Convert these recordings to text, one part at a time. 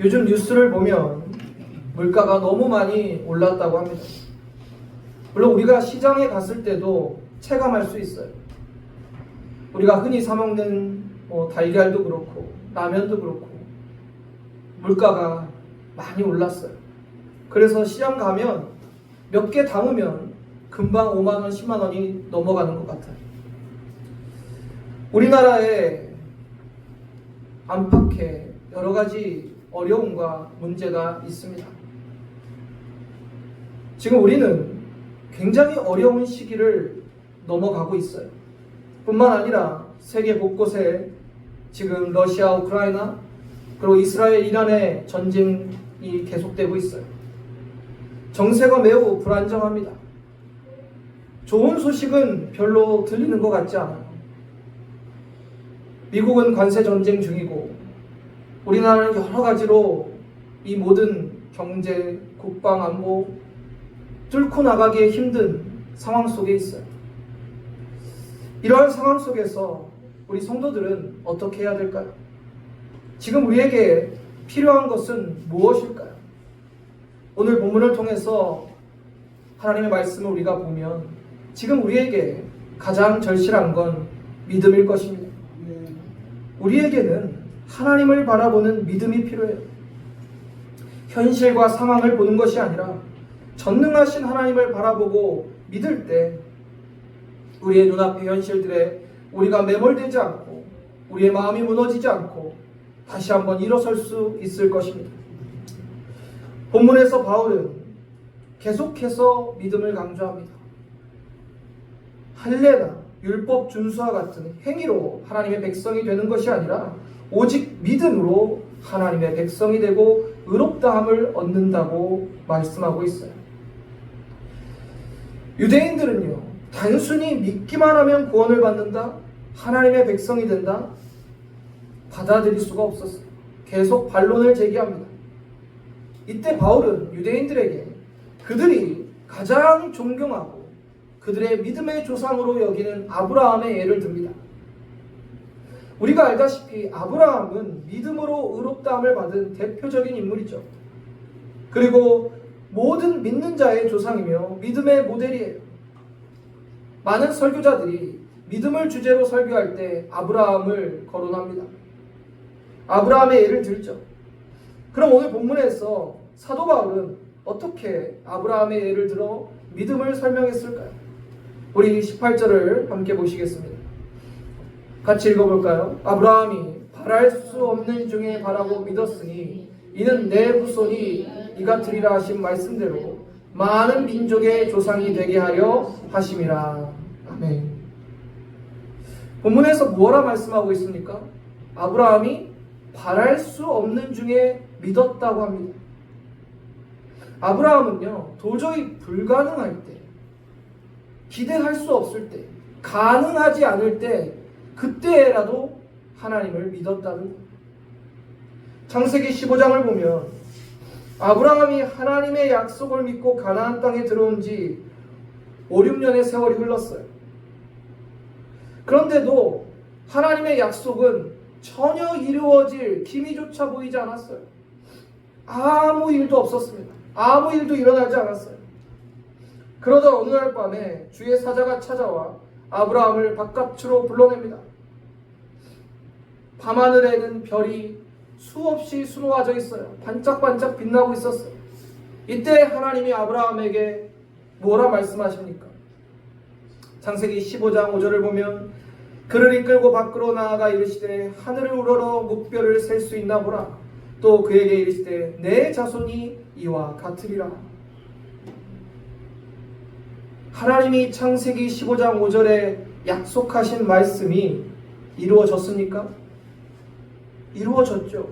요즘 뉴스를 보면 물가가 너무 많이 올랐다고 합니다. 물론 우리가 시장에 갔을 때도 체감할 수 있어요. 우리가 흔히 사 먹는 달걀도 그렇고 라면도 그렇고 물가가 많이 올랐어요. 그래서 시장 가면 몇 개 담으면 금방 5만 원, 10만 원이 넘어가는 것 같아요. 우리나라에 안팎에 여러 가지 어려움과 문제가 있습니다. 지금 우리는 굉장히 어려운 시기를 넘어가고 있어요. 뿐만 아니라 세계 곳곳에 지금 러시아, 우크라이나 그리고 이스라엘, 이란의 전쟁이 계속되고 있어요. 정세가 매우 불안정합니다. 좋은 소식은 별로 들리는 것 같지 않아요. 미국은 관세 전쟁 중이고 우리나라는 여러 가지로 이 모든 경제, 국방, 안보 뚫고 나가기에 힘든 상황 속에 있어요. 이러한 상황 속에서 우리 성도들은 어떻게 해야 될까요? 지금 우리에게 필요한 것은 무엇일까요? 오늘 본문을 통해서 하나님의 말씀을 우리가 보면 지금 우리에게 가장 절실한 건 믿음일 것입니다. 우리에게는 하나님을 바라보는 믿음이 필요해요. 현실과 상황을 보는 것이 아니라 전능하신 하나님을 바라보고 믿을 때 우리의 눈앞의 현실들에 우리가 매몰되지 않고 우리의 마음이 무너지지 않고 다시 한번 일어설 수 있을 것입니다. 본문에서 바울은 계속해서 믿음을 강조합니다. 할례나 율법 준수와 같은 행위로 하나님의 백성이 되는 것이 아니라 오직 믿음으로 하나님의 백성이 되고 의롭다함을 얻는다고 말씀하고 있어요. 유대인들은요, 단순히 믿기만 하면 구원을 받는다, 하나님의 백성이 된다, 받아들일 수가 없었어요. 계속 반론을 제기합니다. 이때 바울은 유대인들에게 그들이 가장 존경하고 그들의 믿음의 조상으로 여기는 아브라함의 예를 듭니다. 우리가 알다시피 아브라함은 믿음으로 의롭다함을 받은 대표적인 인물이죠. 그리고 모든 믿는 자의 조상이며 믿음의 모델이에요. 많은 설교자들이 믿음을 주제로 설교할 때 아브라함을 거론합니다. 아브라함의 예를 들죠. 그럼 오늘 본문에서 사도 바울은 어떻게 아브라함의 예를 들어 믿음을 설명했을까요? 우리 18절을 함께 보시겠습니다. 같이 읽어볼까요? 아브라함이 바랄 수 없는 중에 바라고 믿었으니 이는 내 후손이 이같으리라 하신 말씀대로 많은 민족의 조상이 되게 하려 하심이라. 아멘. 본문에서 뭐라 말씀하고 있습니까? 아브라함이 바랄 수 없는 중에 믿었다고 합니다. 아브라함은요, 도저히 불가능할 때, 기대할 수 없을 때, 가능하지 않을 때, 그때라도 하나님을 믿었다는 거예요. 창세기 15장을 보면 아브라함이 하나님의 약속을 믿고 가나안 땅에 들어온 지 5, 6년의 세월이 흘렀어요. 그런데도 하나님의 약속은 전혀 이루어질 기미조차 보이지 않았어요. 아무 일도 없었습니다. 아무 일도 일어나지 않았어요. 그러다 어느 날 밤에 주의 사자가 찾아와 아브라함을 바깥으로 불러냅니다. 밤하늘에는 별이 수없이 수놓아져 있어요. 반짝반짝 빛나고 있었어요. 이때 하나님이 아브라함에게 뭐라 말씀하십니까? 창세기 15장 5절을 보면 그를 이끌고 밖으로 나아가 이르시되 하늘을 우러러 묵별을 셀 수 있나 보라. 또 그에게 이르시되 내 자손이 이와 같으리라. 하나님이 창세기 15장 5절에 약속하신 말씀이 이루어졌습니까? 이루어졌죠.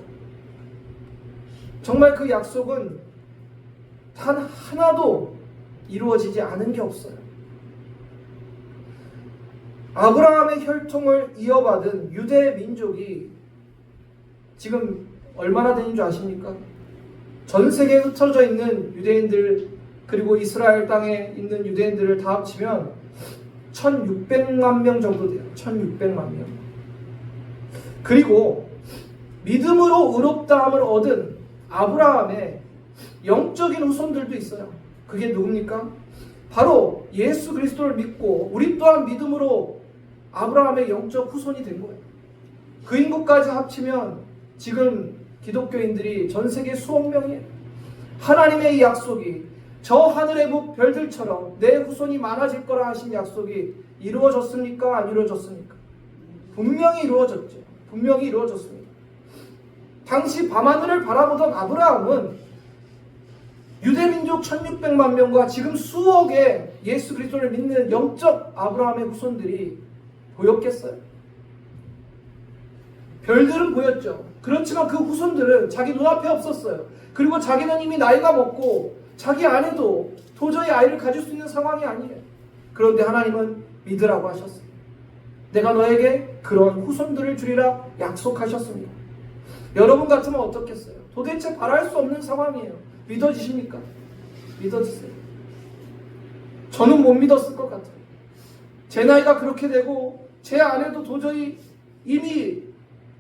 정말 그 약속은 단 하나도 이루어지지 않은 게 없어요. 아브라함의 혈통을 이어받은 유대 민족이 지금 얼마나 되는 줄 아십니까? 전 세계에 흩어져 있는 유대인들 그리고 이스라엘 땅에 있는 유대인들을 다 합치면 1600만 명 정도 돼요. 1600만 명. 그리고 믿음으로 의롭다함을 얻은 아브라함의 영적인 후손들도 있어요. 그게 누굽니까? 바로 예수 그리스도를 믿고 우리 또한 믿음으로 아브라함의 영적 후손이 된 거예요. 그 인구까지 합치면 지금 기독교인들이 전 세계 수억 명이에요. 하나님의 이 약속이 저 하늘의 별들처럼 내 후손이 많아질 거라 하신 약속이 이루어졌습니까? 안 이루어졌습니까? 분명히 이루어졌죠. 분명히 이루어졌습니다. 당시 밤하늘을 바라보던 아브라함은 유대민족 1600만 명과 지금 수억의 예수 그리스도를 믿는 영적 아브라함의 후손들이 보였겠어요? 별들은 보였죠. 그렇지만 그 후손들은 자기 눈앞에 없었어요. 그리고 자기는 이미 나이가 먹고 자기 아내도 도저히 아이를 가질 수 있는 상황이 아니에요. 그런데 하나님은 믿으라고 하셨어요. 내가 너에게 그런 후손들을 주리라 약속하셨습니다. 여러분 같으면 어떻겠어요? 도대체 바랄 수 없는 상황이에요. 믿어지십니까? 믿어지세요? 저는 못 믿었을 것 같아요. 제 나이가 그렇게 되고 제 아내도 도저히 이미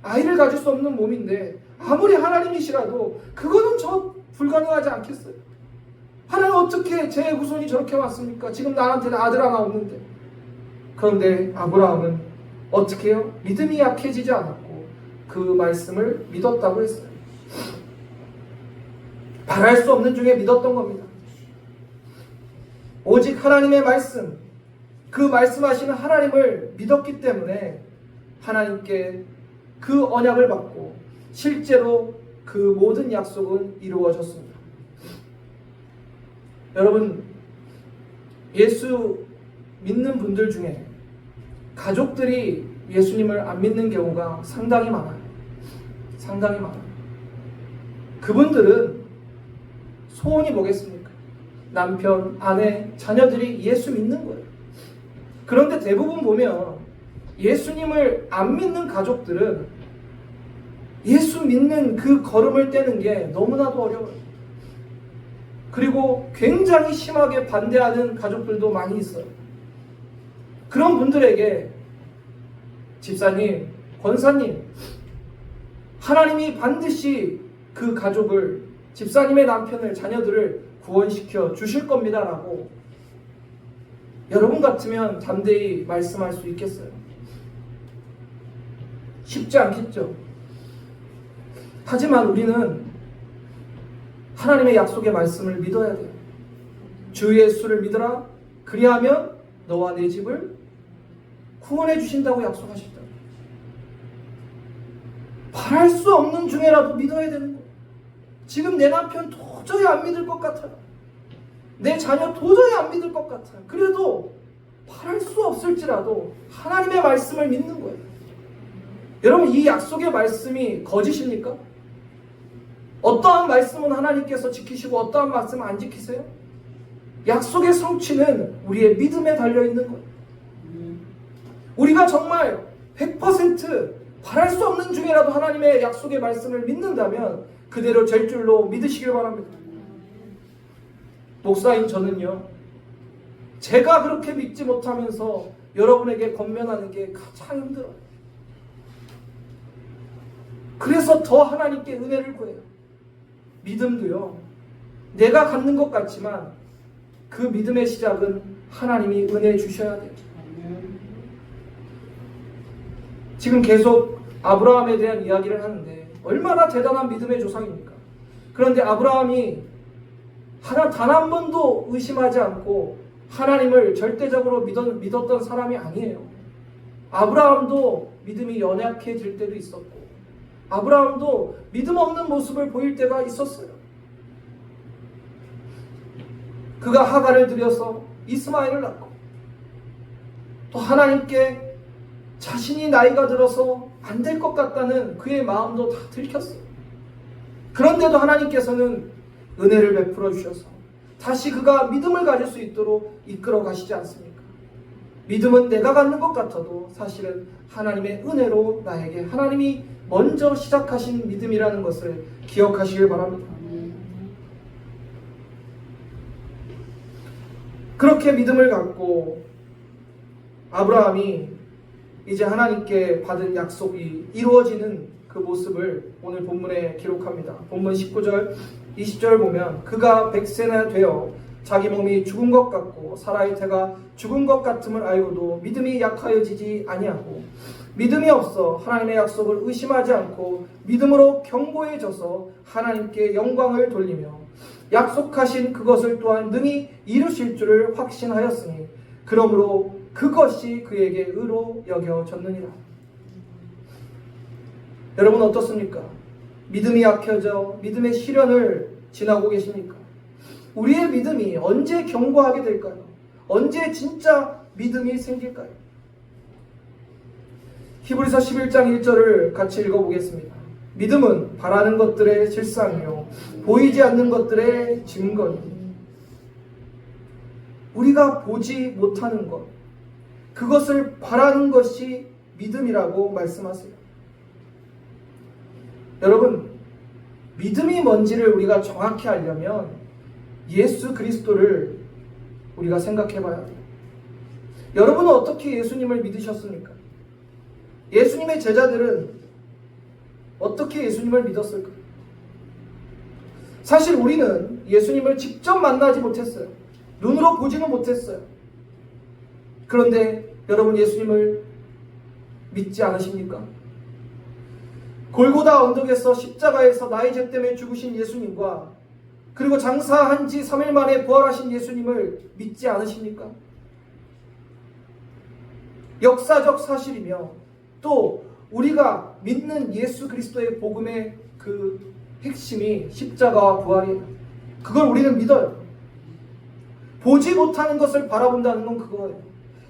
아이를 가질 수 없는 몸인데 아무리 하나님이시라도 그거는 저 불가능하지 않겠어요? 하나님 어떻게 제 후손이 저렇게 왔습니까? 지금 나한테는 아들 하나 없는데. 그런데 아브라함은 어떻게 해요? 믿음이 약해지지 않았고 그 말씀을 믿었다고 했어요. 바랄 수 없는 중에 믿었던 겁니다. 오직 하나님의 말씀, 그 말씀하시는 하나님을 믿었기 때문에 하나님께 그 언약을 받고 실제로 그 모든 약속은 이루어졌습니다. 여러분, 예수 믿는 분들 중에 가족들이 예수님을 안 믿는 경우가 상당히 많아요. 상당히 많아요. 그분들은 소원이 뭐겠습니까? 남편, 아내, 자녀들이 예수 믿는 거예요. 그런데 대부분 보면 예수님을 안 믿는 가족들은 예수 믿는 그 걸음을 떼는 게 너무나도 어려워요. 그리고 굉장히 심하게 반대하는 가족들도 많이 있어요. 그런 분들에게 집사님, 권사님, 하나님이 반드시 그 가족을, 집사님의 남편을, 자녀들을 구원시켜 주실 겁니다 라고 여러분 같으면 담대히 말씀할 수 있겠어요? 쉽지 않겠죠. 하지만 우리는 하나님의 약속의 말씀을 믿어야 돼요. 주 예수를 믿어라. 그리하면 너와 내 집을 구원해 주신다고 약속하셨다. 바랄 수 없는 중에라도 믿어야 되는 거예요. 지금 내 남편 도저히 안 믿을 것 같아요. 내 자녀 도저히 안 믿을 것 같아요. 그래도 바랄 수 없을지라도 하나님의 말씀을 믿는 거예요. 여러분, 이 약속의 말씀이 거짓입니까? 어떠한 말씀은 하나님께서 지키시고 어떠한 말씀은 안 지키세요? 약속의 성취는 우리의 믿음에 달려있는 거예요. 우리가 정말 100% 바랄 수 없는 중에라도 하나님의 약속의 말씀을 믿는다면 그대로 될 줄로 믿으시길 바랍니다. 목사인 저는요, 제가 그렇게 믿지 못하면서 여러분에게 권면하는 게 가장 힘들어요. 그래서 더 하나님께 은혜를 구해요. 믿음도요, 내가 갖는 것 같지만 그 믿음의 시작은 하나님이 은혜 주셔야 돼요. 지금 계속 아브라함에 대한 이야기를 하는데 얼마나 대단한 믿음의 조상입니까? 그런데 아브라함이 단 한 번도 의심하지 않고 하나님을 절대적으로 믿었던 사람이 아니에요. 아브라함도 믿음이 연약해질 때도 있었고, 아브라함도 믿음 없는 모습을 보일 때가 있었어요. 그가 하갈을 들여서 이스마엘을 낳고, 또 하나님께 자신이 나이가 들어서 안 될 것 같다는 그의 마음도 다 들켰어요. 그런데도 하나님께서는 은혜를 베풀어 주셔서 다시 그가 믿음을 가질 수 있도록 이끌어 가시지 않습니까? 믿음은 내가 갖는 것 같아도 사실은 하나님의 은혜로 나에게 하나님이 먼저 시작하신 믿음이라는 것을 기억하시길 바랍니다. 그렇게 믿음을 갖고 아브라함이 이제 하나님께 받은 약속이 이루어지는 그 모습을 오늘 본문에 기록합니다. 본문 19절, 20절 보면 그가 100세나 되어 자기 몸이 죽은 것 같고 사라의 태가 죽은 것 같음을 알고도 믿음이 약하여지지 아니하고 믿음이 없어 하나님의 약속을 의심하지 않고 믿음으로 견고해져서 하나님께 영광을 돌리며 약속하신 그것을 또한 능히 이루실 줄을 확신하였으니 그러므로 그것이 그에게 의로 여겨졌느니라. 여러분 어떻습니까? 믿음이 약해져 믿음의 시련을 지나고 계십니까? 우리의 믿음이 언제 견고하게 될까요? 언제 진짜 믿음이 생길까요? 히브리서 11장 1절을 같이 읽어보겠습니다. 믿음은 바라는 것들의 실상이요 보이지 않는 것들의 증거니. 우리가 보지 못하는 것, 그것을 바라는 것이 믿음이라고 말씀하세요. 여러분, 믿음이 뭔지를 우리가 정확히 알려면 예수 그리스도를 우리가 생각해 봐야 해요. 여러분은 어떻게 예수님을 믿으셨습니까? 예수님의 제자들은 어떻게 예수님을 믿었을까요? 사실 우리는 예수님을 직접 만나지 못했어요. 눈으로 보지는 못했어요. 그런데 여러분 예수님을 믿지 않으십니까? 골고다 언덕에서 십자가에서 나의 죄 때문에 죽으신 예수님과 그리고 장사한 지 3일 만에 부활하신 예수님을 믿지 않으십니까? 역사적 사실이며 또 우리가 믿는 예수 그리스도의 복음의 그 핵심이 십자가와 부활이에요. 그걸 우리는 믿어요. 보지 못하는 것을 바라본다는 건 그거예요.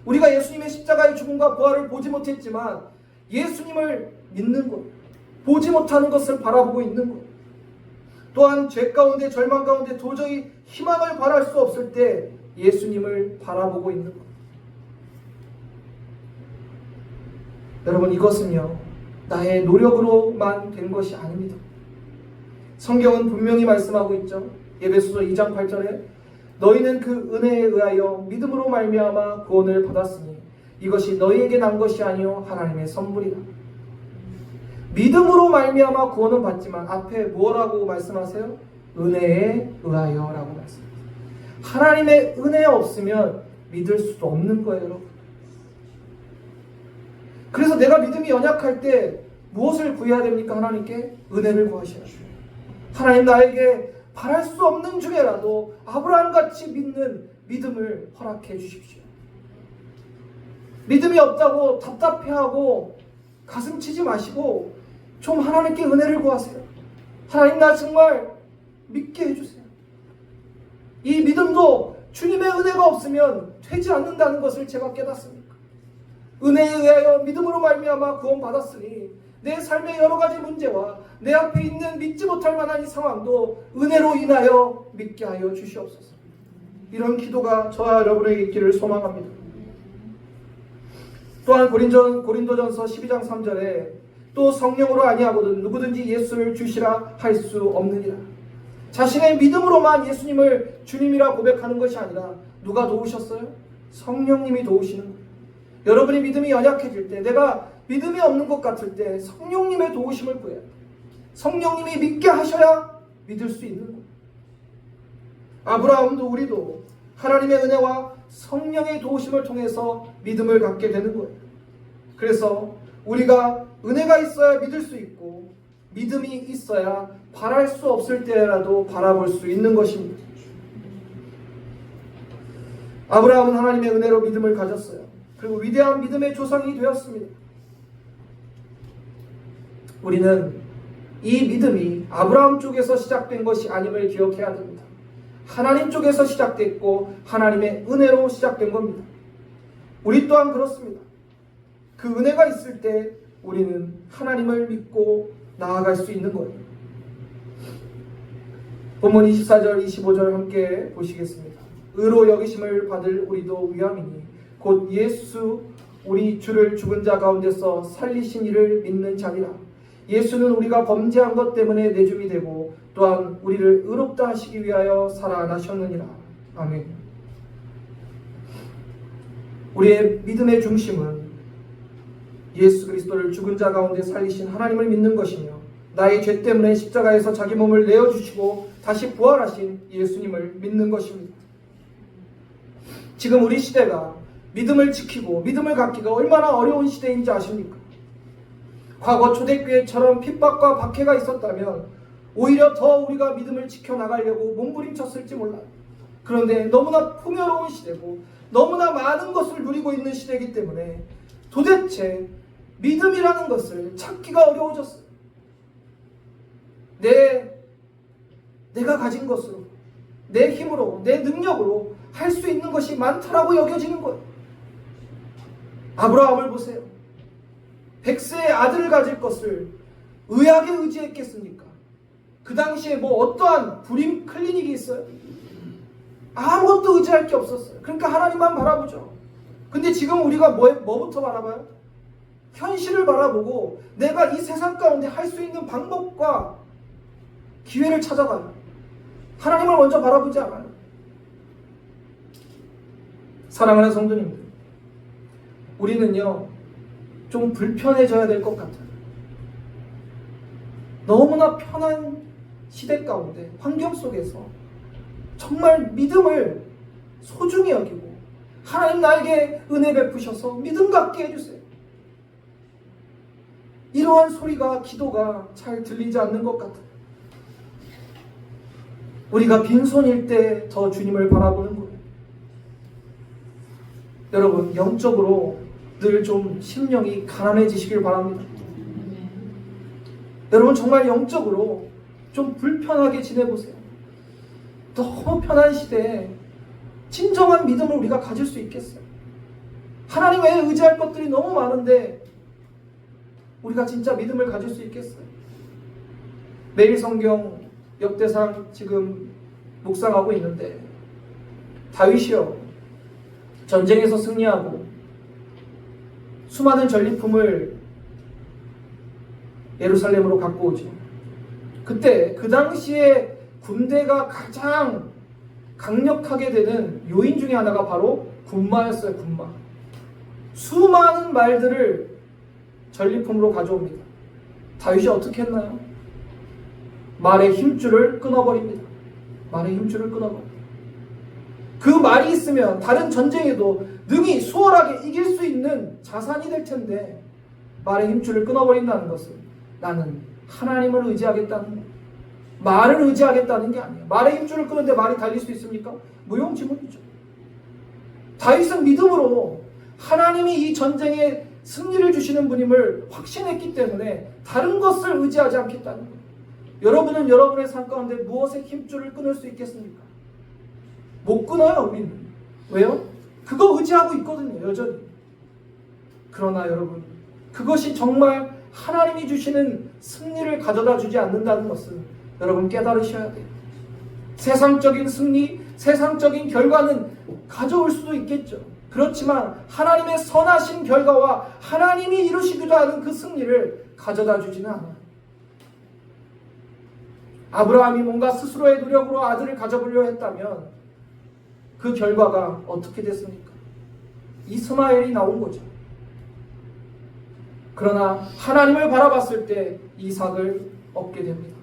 우리가 예수님의 십자가의 죽음과 부활을 보지 못했지만 예수님을 믿는 것, 보지 못하는 것을 바라보고 있는 것, 또한 죄 가운데 절망 가운데 도저히 희망을 바랄 수 없을 때 예수님을 바라보고 있는 것. 여러분 이것은요 나의 노력으로만 된 것이 아닙니다. 성경은 분명히 말씀하고 있죠. 에베소서 2장 8절에 너희는 그 은혜에 의하여 믿음으로 말미암아 구원을 받았으니 이것이 너희에게 난 것이 아니요 하나님의 선물이라. 믿음으로 말미암아 구원은 받지만 앞에 뭐라고 말씀하세요? 은혜에 의하여라고 말씀하세요. 하나님의 은혜 없으면 믿을 수도 없는 거예요, 여러분. 그래서 내가 믿음이 연약할 때 무엇을 구해야 됩니까? 하나님께 은혜를 구하셔야 돼요. 하나님 나에게 바랄 수 없는 중에라도 아브라함같이 믿는 믿음을 허락해 주십시오. 믿음이 없다고 답답해하고 가슴 치지 마시고 좀 하나님께 은혜를 구하세요. 하나님 나 정말 믿게 해주세요. 이 믿음도 주님의 은혜가 없으면 되지 않는다는 것을 제가 깨닫습니다. 은혜에 의하여 믿음으로 말미암아 구원받았으니 내 삶의 여러 가지 문제와 내 앞에 있는 믿지 못할 만한 이 상황도 은혜로 인하여 믿게 하여 주시옵소서. 이런 기도가 저와 여러분에게 있기를 소망합니다. 또한 고린도전서 12장 3절에 또 성령으로 아니하거든 누구든지 예수를 주시라 할 수 없느니라. 자신의 믿음으로만 예수님을 주님이라 고백하는 것이 아니라 누가 도우셨어요? 성령님이 도우시는 거예요. 여러분이 믿음이 연약해질 때, 내가 믿음이 없는 것 같을 때 성령님의 도우심을 구해야 돼요. 성령님이 믿게 하셔야 믿을 수 있는 거예요. 아브라함도 우리도 하나님의 은혜와 성령의 도우심을 통해서 믿음을 갖게 되는 거예요. 그래서 우리가 은혜가 있어야 믿을 수 있고 믿음이 있어야 바랄 수 없을 때라도 바라볼 수 있는 것입니다. 아브라함은 하나님의 은혜로 믿음을 가졌어요. 그리고 위대한 믿음의 조상이 되었습니다. 우리는 이 믿음이 아브라함 쪽에서 시작된 것이 아님을 기억해야 됩니다. 하나님 쪽에서 시작됐고 하나님의 은혜로 시작된 겁니다. 우리 또한 그렇습니다. 그 은혜가 있을 때 우리는 하나님을 믿고 나아갈 수 있는 거예요. 본문 24절 25절 함께 보시겠습니다. 의로 여기심을 받을 우리도 위함이니 곧 예수 우리 주를 죽은 자 가운데서 살리신 이를 믿는 자니라. 예수는 우리가 범죄한 것 때문에 내줌이 되고 또한 우리를 의롭다 하시기 위하여 살아나셨느니라. 아멘. 우리의 믿음의 중심은 예수 그리스도를 죽은 자 가운데 살리신 하나님을 믿는 것이며 나의 죄 때문에 십자가에서 자기 몸을 내어주시고 다시 부활하신 예수님을 믿는 것입니다. 지금 우리 시대가 믿음을 지키고 믿음을 갖기가 얼마나 어려운 시대인지 아십니까? 과거 초대교회처럼 핍박과 박해가 있었다면 오히려 더 우리가 믿음을 지켜나가려고 몸부림쳤을지 몰라요. 그런데 너무나 풍요로운 시대고 너무나 많은 것을 누리고 있는 시대이기 때문에 도대체 믿음이라는 것을 찾기가 어려워졌어요. 내가 가진 것으로, 내 힘으로, 내 능력으로 할 수 있는 것이 많다라고 여겨지는 거예요. 아브라함을 보세요. 100세의 아들을 가질 것을 의학에 의지했겠습니까? 그 당시에 뭐 어떠한 불임 클리닉이 있어요? 아무것도 의지할 게 없었어요. 그러니까 하나님만 바라보죠. 근데 지금 우리가 뭐부터 바라봐요? 현실을 바라보고 내가 이 세상 가운데 할 수 있는 방법과 기회를 찾아가요. 하나님을 먼저 바라보지 않아요. 사랑하는 성도님들, 우리는요 좀 불편해져야 될 것 같아요. 너무나 편한 시대 가운데 환경 속에서 정말 믿음을 소중히 여기고 하나님 나에게 은혜 베푸셔서 믿음 갖게 해주세요. 이러한 소리가, 기도가 잘 들리지 않는 것 같아요. 우리가 빈손일 때 더 주님을 바라보는 거예요. 여러분, 영적으로 늘 좀 심령이 가난해지시길 바랍니다. 여러분, 정말 영적으로 좀 불편하게 지내보세요. 너무 편한 시대에 진정한 믿음을 우리가 가질 수 있겠어요? 하나님 외에 의지할 것들이 너무 많은데 우리가 진짜 믿음을 가질 수 있겠어요? 매일 성경 역대상 지금 묵상하고 있는데 다윗이요, 전쟁에서 승리하고 수많은 전리품을 예루살렘으로 갖고 오죠. 그때 그 당시에 군대가 가장 강력하게 되는 요인 중에 하나가 바로 군마였어요. 군마. 수많은 말들을 전리품으로 가져옵니다. 다윗이 어떻게 했나요? 말의 힘줄을 끊어버립니다. 말의 힘줄을 끊어버립니다. 그 말이 있으면 다른 전쟁에도 능히 수월하게 이길 수 있는 자산이 될 텐데 말의 힘줄을 끊어버린다는 것은 나는 하나님을 의지하겠다는 거예요. 말을 의지하겠다는 게 아니에요. 말의 힘줄을 끊는데 말이 달릴 수 있습니까? 무용지물이죠. 다윗은 믿음으로 하나님이 이 전쟁에 승리를 주시는 분임을 확신했기 때문에 다른 것을 의지하지 않겠다는 거예요. 여러분은 여러분의 삶 가운데 무엇의 힘줄을 끊을 수 있겠습니까? 못 끊어요, 우리는. 왜요? 그거 의지하고 있거든요, 여전히. 그러나 여러분, 그것이 정말 하나님이 주시는 승리를 가져다 주지 않는다는 것을 여러분 깨달으셔야 돼요. 세상적인 승리, 세상적인 결과는 가져올 수도 있겠죠. 그렇지만 하나님의 선하신 결과와 하나님이 이루시기도 하는 그 승리를 가져다 주지는 않아요. 아브라함이 뭔가 스스로의 노력으로 아들을 가져보려 했다면 그 결과가 어떻게 됐습니까? 이스마엘이 나온 거죠. 그러나 하나님을 바라봤을 때 이삭을 얻게 됩니다.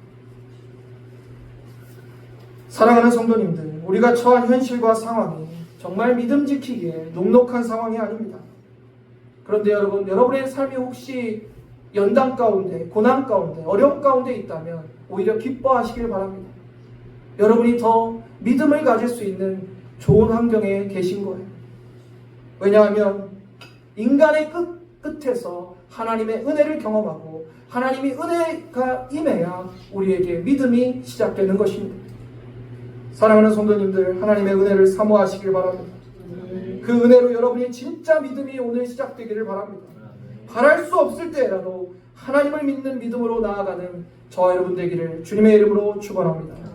사랑하는 성도님들, 우리가 처한 현실과 상황이 정말 믿음 지키기에 녹록한 상황이 아닙니다. 그런데 여러분의 삶이 혹시 연단 가운데, 고난 가운데, 어려움 가운데 있다면 오히려 기뻐하시길 바랍니다. 여러분이 더 믿음을 가질 수 있는 좋은 환경에 계신 거예요. 왜냐하면 인간의 끝에서 하나님의 은혜를 경험하고 하나님이 은혜가 임해야 우리에게 믿음이 시작되는 것입니다. 사랑하는 성도님들, 하나님의 은혜를 사모하시길 바랍니다. 그 은혜로 여러분이 진짜 믿음이 오늘 시작되기를 바랍니다. 바랄 수 없을 때라도 하나님을 믿는 믿음으로 나아가는 저와 여러분 되기를 주님의 이름으로 축원합니다.